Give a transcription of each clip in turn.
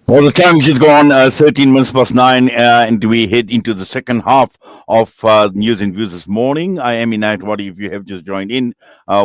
Well, the time is just gone 13 minutes past 9, and we head into the second half of News and Views this morning. I am Inayat Wadi. If you have just joined in,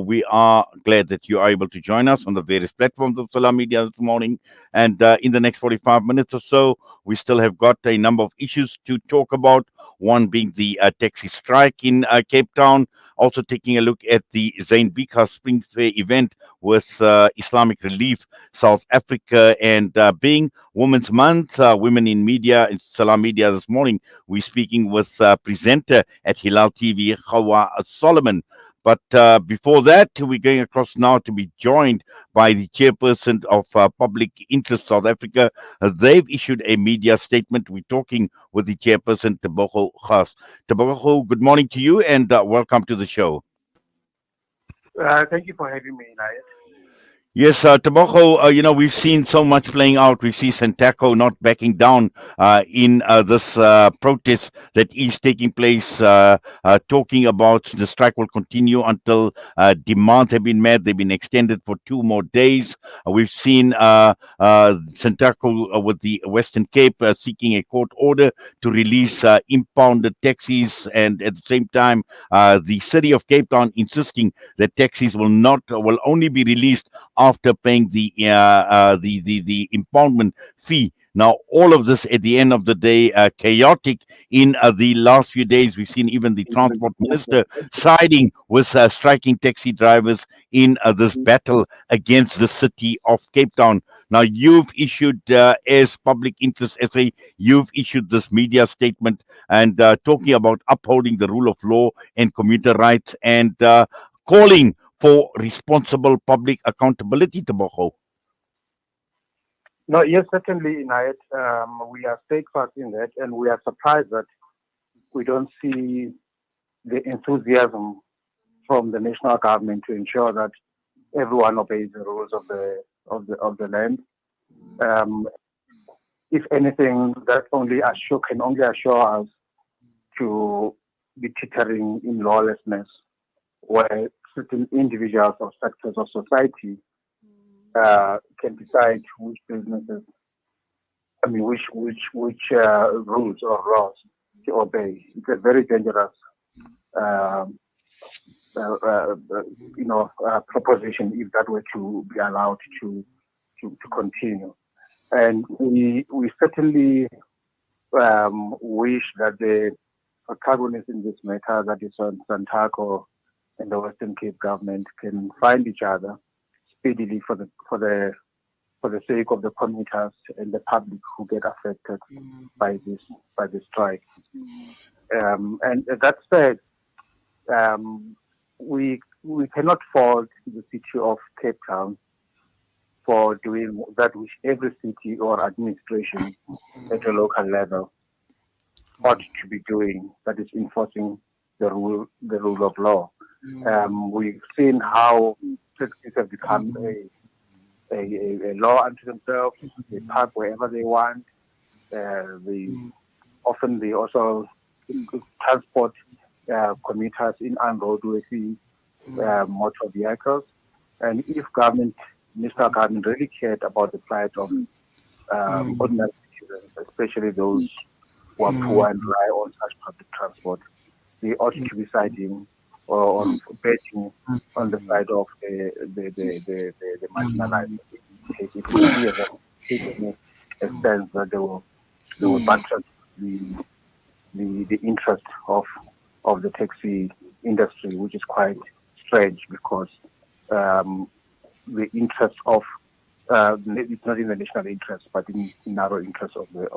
we are glad that you are able to join us on the various platforms of Salam Media this morning. And in the next 45 minutes or so, we still have got a number of issues to talk about. One being the taxi strike in Cape Town. Also taking a look at the Zain Bika Spring Fair event with Islamic Relief South Africa, and being Women's Month, Women in Media, in Salam Media this morning, we're speaking with presenter at Hilal TV, Hawa Solomon. But before that, we're going across now to be joined by the chairperson of Public Interest South Africa. They've issued a media statement. We're talking with the chairperson, Tebogo Khaas. Tebogo, good morning to you, and welcome to the show. Thank you for having me, Nayat. Yes, Tobacco, we've seen so much playing out. We see Santaco not backing down in this protest that is taking place, talking about the strike will continue until demands have been met. They've been extended for 2 more days. We've seen Santaco with the Western Cape seeking a court order to release impounded taxis, and at the same time, the city of Cape Town insisting that taxis will only be released after paying the impoundment fee. Now, all of this at the end of the day, chaotic in the last few days. We've seen even the transport minister siding with striking taxi drivers in this battle against the city of Cape Town. Now, you've issued, as Public Interest SA, you've issued this media statement and talking about upholding the rule of law and commuter rights, and calling for responsible public accountability, Tebogo. No, yes, certainly, Nayat. We are steadfast in that, and we are surprised that we don't see the enthusiasm from the national government to ensure that everyone obeys the rules of the land. Um, if anything, that can only assure us to be teetering in lawlessness, where certain individuals or sectors of society can decide which businesses, which rules or laws to obey. It's a very dangerous, uh, proposition if that were to be allowed to continue. And we certainly wish that the protagonists in this matter, that is on Santaco and the Western Cape government, can find each other speedily for the sake of the commuters and the public who get affected by this strike. And that said, we cannot fault the city of Cape Town for doing that which every city or administration at a local level ought to be doing, that is enforcing the rule of law. We've seen how taxis have become a law unto themselves. They park wherever they want. They also transport commuters in unroadworthy motor vehicles. And if national government really cared about the plight of ordinary citizens, especially those who are poor and rely on such public transport, they ought to be siding or on betting on the side of the marginalized. It will be a sense that they will buttress the interest of the taxi industry, which is quite strange because the interest of it's not in the national interest, but in narrow interest of the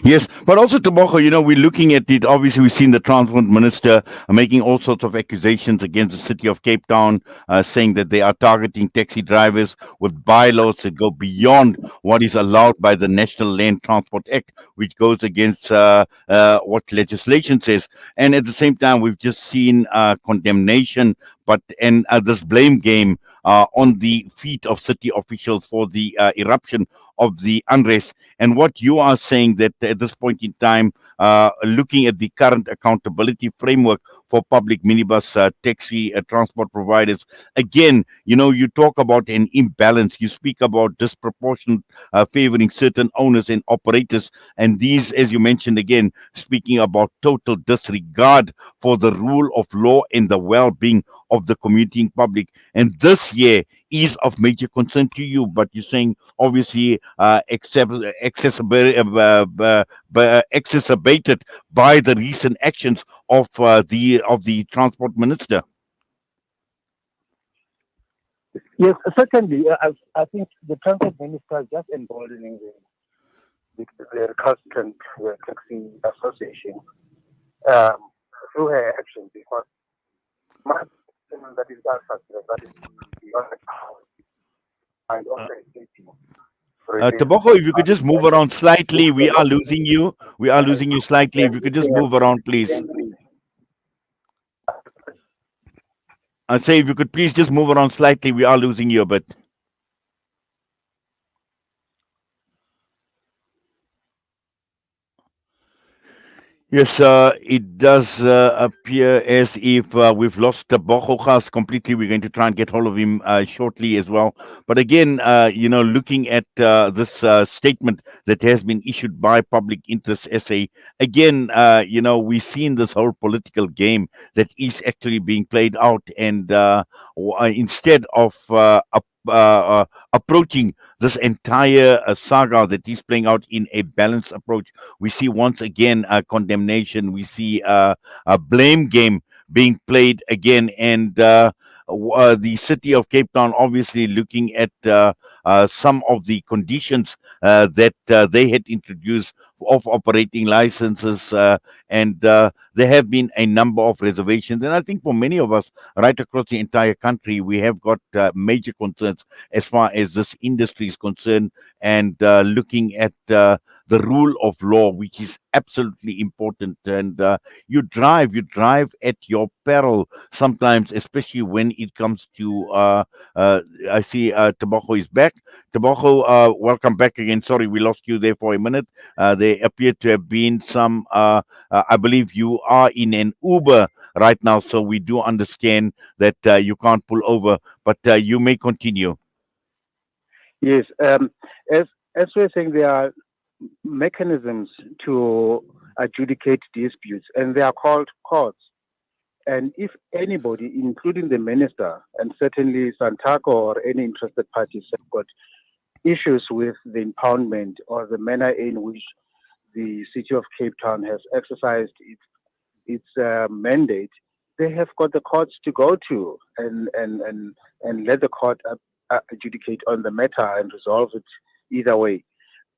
Yes, but also Tobacco, we're looking at it. Obviously, we've seen the transport minister making all sorts of accusations against the city of Cape Town, saying that they are targeting taxi drivers with bylaws that go beyond what is allowed by the National Land Transport Act, which goes against what legislation says. And at the same time, we've just seen condemnation, and this blame game on the feet of city officials for the eruption of the unrest. And what you are saying that at this point in time, looking at the current accountability framework for public minibus taxi transport providers, again, you talk about an imbalance. You speak about disproportionate favoring certain owners and operators, and these, as you mentioned again, speaking about total disregard for the rule of law and the well-being of the commuting public. And this year is of major concern to you, but you're saying obviously exacerbated by the recent actions of the transport minister. Yes, certainly. I think the transport minister is just emboldening the recalcitrant taxi association um, through her actions because my opinion that is that is beyond the power and also safety related. Tobacco, if you could just move around slightly, we are losing you. We are losing you slightly. If you could just move around, please. I say, if you could please just move around slightly, we are losing you a bit. Yes, it does appear as if we've lost Tebogo Khaas completely. We're going to try and get hold of him shortly as well. But again, looking at this statement that has been issued by Public Interest SA, again, we've seen this whole political game that is actually being played out. And instead of approaching this entire saga that is playing out in a balanced approach, we see once again a condemnation. We see a blame game being played again, and the city of Cape Town obviously looking at some of the conditions that they had introduced of operating licenses, and there have been a number of reservations. And I think for many of us right across the entire country, we have got major concerns as far as this industry is concerned, and looking at the rule of law, which is absolutely important. And you drive at your peril sometimes, especially when it comes to. I see Tobacco is back. Tobacco, welcome back again. Sorry, we lost you there for a minute. There appear to have been some. I believe you are in an Uber right now, so we do understand that you can't pull over, but you may continue. Yes, as as we're saying, there are mechanisms to adjudicate disputes, and they are called courts. And if anybody, including the minister and certainly Santaco or any interested parties, have got issues with the impoundment or the manner in which the city of Cape Town has exercised its mandate, they have got the courts to go to and let the court adjudicate on the matter and resolve it either way.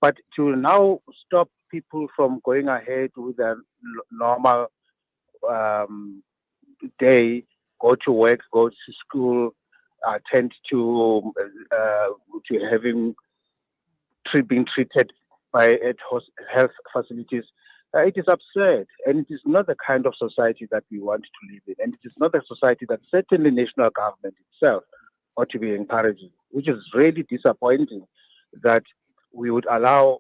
But to now stop people from going ahead with their normal um, day, go to work, go to school, attend to having being treated by health facilities. It is absurd, and it is not the kind of society that we want to live in, and it is not a society that certainly national government itself ought to be encouraging, which is really disappointing that we would allow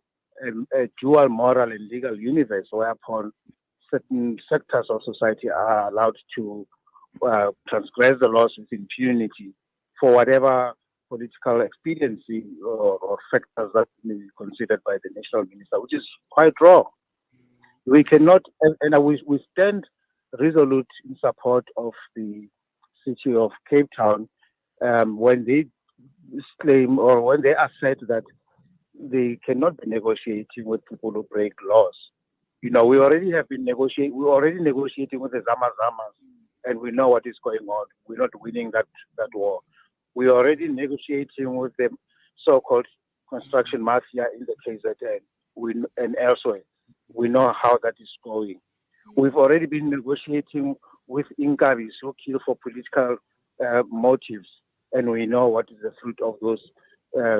a dual moral and legal universe whereupon certain sectors of society are allowed to transgress the laws with impunity for whatever political expediency or factors that may be considered by the national minister, which is quite wrong. We cannot, and we stand resolute in support of the city of Cape Town when they claim or when they assert that they cannot be negotiating with people who break laws. We already have been negotiating. We're already negotiating with the Zamazamas, and we know what is going on. We're not winning that war. We're already negotiating with the so-called construction mafia in the KZN and elsewhere. We know how that is going. We've already been negotiating with Inkabis who kill for political motives, and we know what is the fruit of those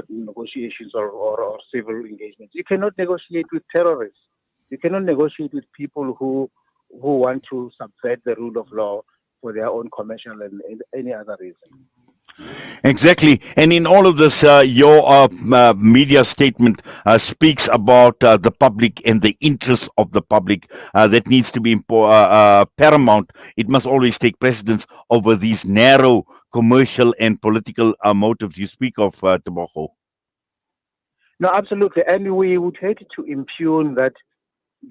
negotiations or civil engagements. You cannot negotiate with terrorists. You cannot negotiate with people who want to subvert the rule of law for their own commercial and any other reason. Exactly. And in all of this, your media statement speaks about the public and the interests of the public that needs to be paramount. It must always take precedence over these narrow commercial and political motives you speak of, Tebogo. No, absolutely. And we would hate to impugn that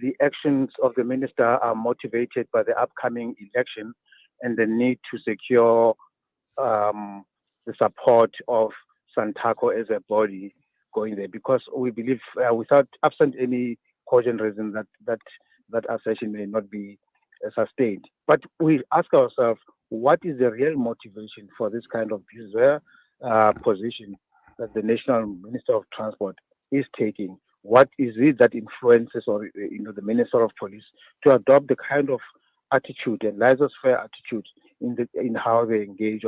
the actions of the minister are motivated by the upcoming election and the need to secure um, the support of Santaco as a body going there, because we believe without absent any cogent reason that assertion may not be sustained. But we ask ourselves, what is the real motivation for this kind of bizarre position that the National Minister of Transport is taking? What is it that influences, or the Minister of Police to adopt the kind of attitude and laissez-faire attitude in how they engage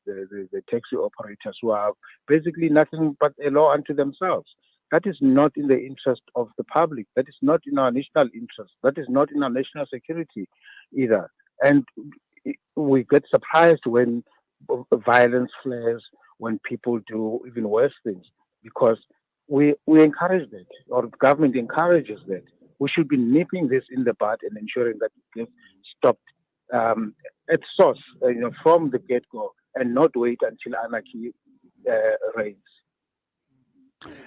the taxi operators, who are basically nothing but a law unto themselves? That is not in the interest of the public. That is not in our national interest. That is not in our national security either. And we get surprised when violence flares, when people do even worse things, because we encourage that, or the government encourages that. We should be nipping this in the bud and ensuring that it gets stopped at source, from the get go, and not wait until anarchy reigns.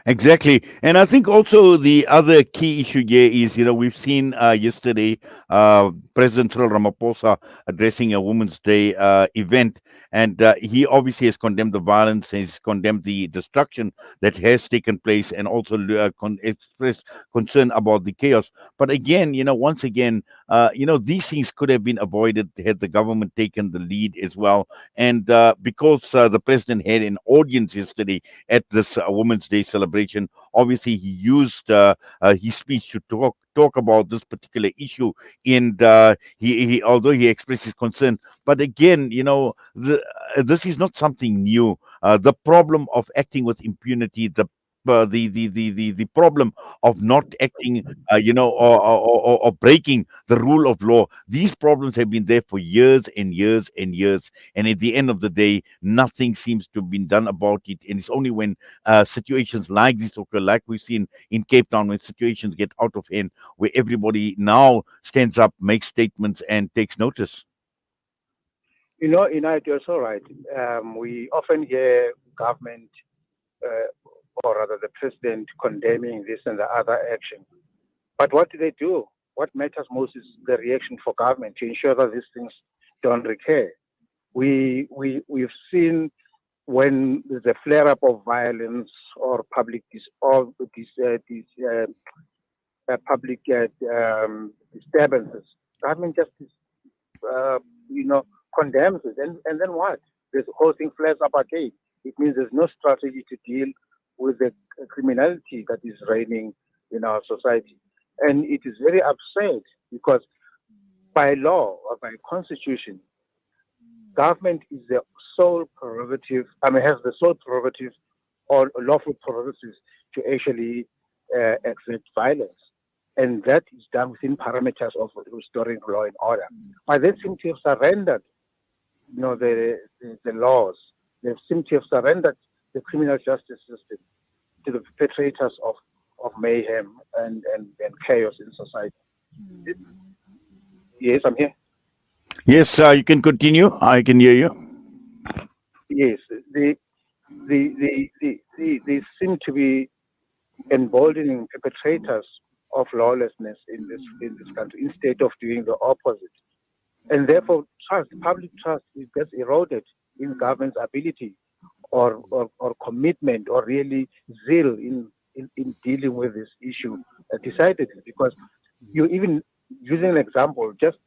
Exactly. And I think also the other key issue here is, we've seen yesterday President Cyril Ramaphosa addressing a Women's Day event, and he obviously has condemned the violence, he's condemned the destruction that has taken place, and also expressed concern about the chaos. But again, once again, these things could have been avoided had the government taken the lead as well. And because the president had an audience yesterday at this Women's Day celebration. Obviously, he used his speech to talk about this particular issue, and he although he expressed his concern, but again, this is not something new. The problem of acting with impunity, the problem of not acting, or breaking the rule of law. These problems have been there for years and years and years, and at the end of the day, nothing seems to have been done about it. And it's only when situations like this occur, like we've seen in Cape Town, when situations get out of hand, where everybody now stands up, makes statements, and takes notice. You're so right. We often hear government, or rather the president, condemning this and the other action. But what do they do? What matters most is the reaction for government to ensure that these things don't recur. We've seen when there's a flare up of violence or public disturbances, government just uh, you know condemns it, and then what? This whole thing flares up again. It means there's no strategy to deal with the criminality that is reigning in our society, and it is very absurd because by law or by constitution, government is the sole prerogative. I mean, has the sole prerogative or lawful prerogatives to actually exert violence, and that is done within parameters of restoring law and order. But they seem to have surrendered, the laws. They seem to have surrendered the criminal justice system to the perpetrators of mayhem and chaos in society. Yes, I'm here. Yes, you can continue. I can hear you. Yes, they seem to be emboldening perpetrators of lawlessness in this country instead of doing the opposite. And therefore, public trust is just eroded in government's ability or commitment or really zeal in dealing with this issue decidedly. Because you even using an example, just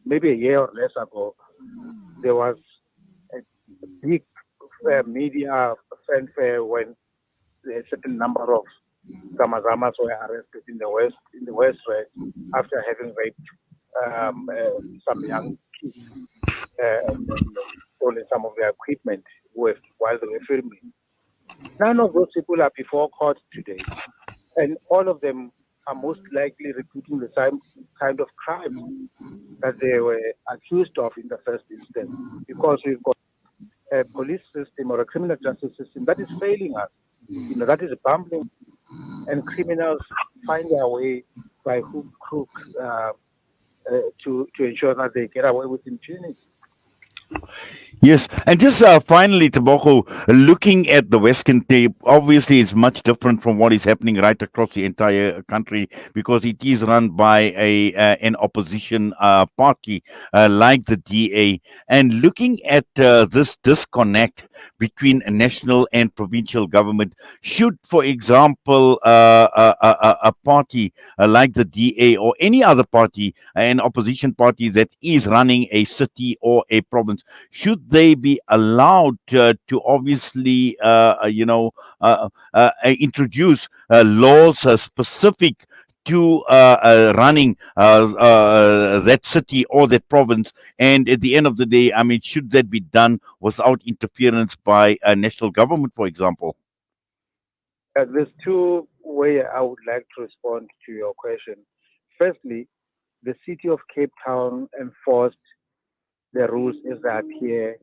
maybe a year or less ago, there was a big media fanfare when a certain number of Zamazamas were arrested in the West Red after having raped some young kids and stolen some of their equipment while they were filming. None of those people are before court today, and all of them are most likely repeating the same kind of crimes that they were accused of in the first instance, because we've got a police system or a criminal justice system that is failing us, that is bumbling, and criminals find their way by hook, crook, to ensure that they get away with impunity. Yes, and just finally, Tebogo, looking at the Western Cape, obviously it's much different from what is happening right across the entire country because it is run by an opposition party like the DA. And looking at this disconnect between a national and provincial government, should, for example, a party like the DA or any other party, an opposition party that is running a city or a province, should they be allowed to obviously, introduce laws specific to running that city or that province? And at the end of the day, I mean, should that be done without interference by a national government, for example? There's two ways I would like to respond to your question. Firstly, the city of Cape Town enforced the rules as they appear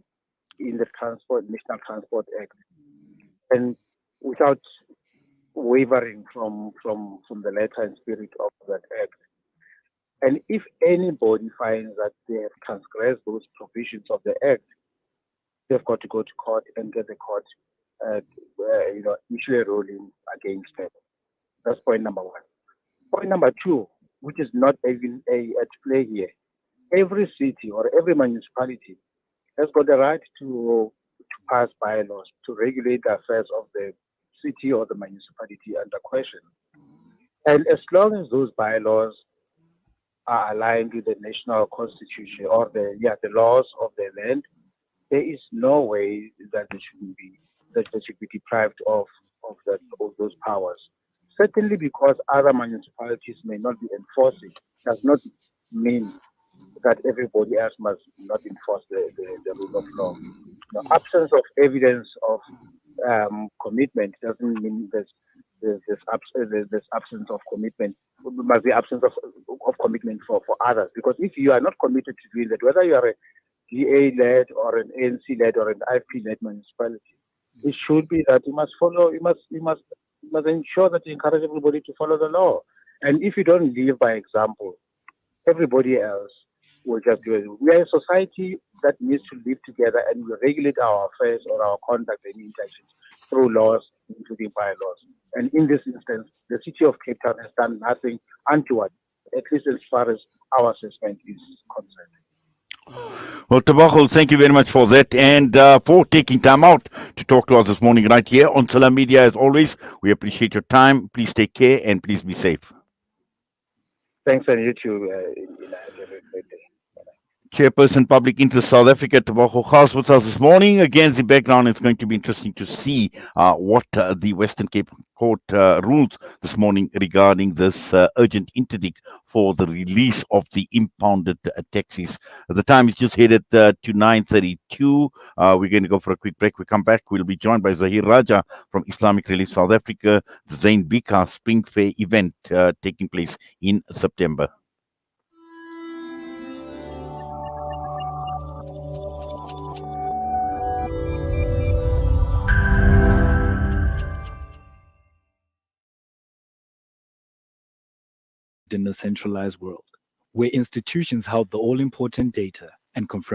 in the National Transport Act, and without wavering from the letter and spirit of that act. And if anybody finds that they have transgressed those provisions of the act, they've got to go to court and get the court, issue a ruling against them. That's point number one. Point number two, which is not even at play here, every city or every municipality has got the right to pass bylaws to regulate the affairs of the city or the municipality under question. And as long as those bylaws are aligned with the national constitution or the laws of the land, there is no way that they should be deprived of those powers. Certainly, because other municipalities may not be enforcing, does not mean that everybody else must not enforce the rule of law. The absence of evidence of commitment doesn't mean there's absence of commitment. There must be absence of commitment for others. Because if you are not committed to doing that, whether you are a DA-led or an ANC-led or an IFP-led municipality, it should be that you must follow. You must ensure that you encourage everybody to follow the law. And if you don't live by example, everybody else will just do it. We are a society that needs to live together and we regulate our affairs or our conduct and intentions through laws, including bylaws. And in this instance, the city of Cape Town has done nothing untoward, at least as far as our assessment is concerned. Well, Tebogo, thank you very much for that and for taking time out to talk to us this morning right here on Solar Media. As always, we appreciate your time. Please take care and please be safe. Thanks, and you too. Have a great day. Chairperson Public Interest South Africa, Tebogo Khaas, with us this morning. Against the background, it's going to be interesting to see what the Western Cape Court rules this morning regarding this urgent interdict for the release of the impounded taxis. The time is just headed to 9:32. We're going to go for a quick break. We come back. We'll be joined by Zahir Raja from Islamic Relief South Africa, the Zain Bika Spring Fair event taking place in September. In a centralized world, where institutions held the all-important data and confirmed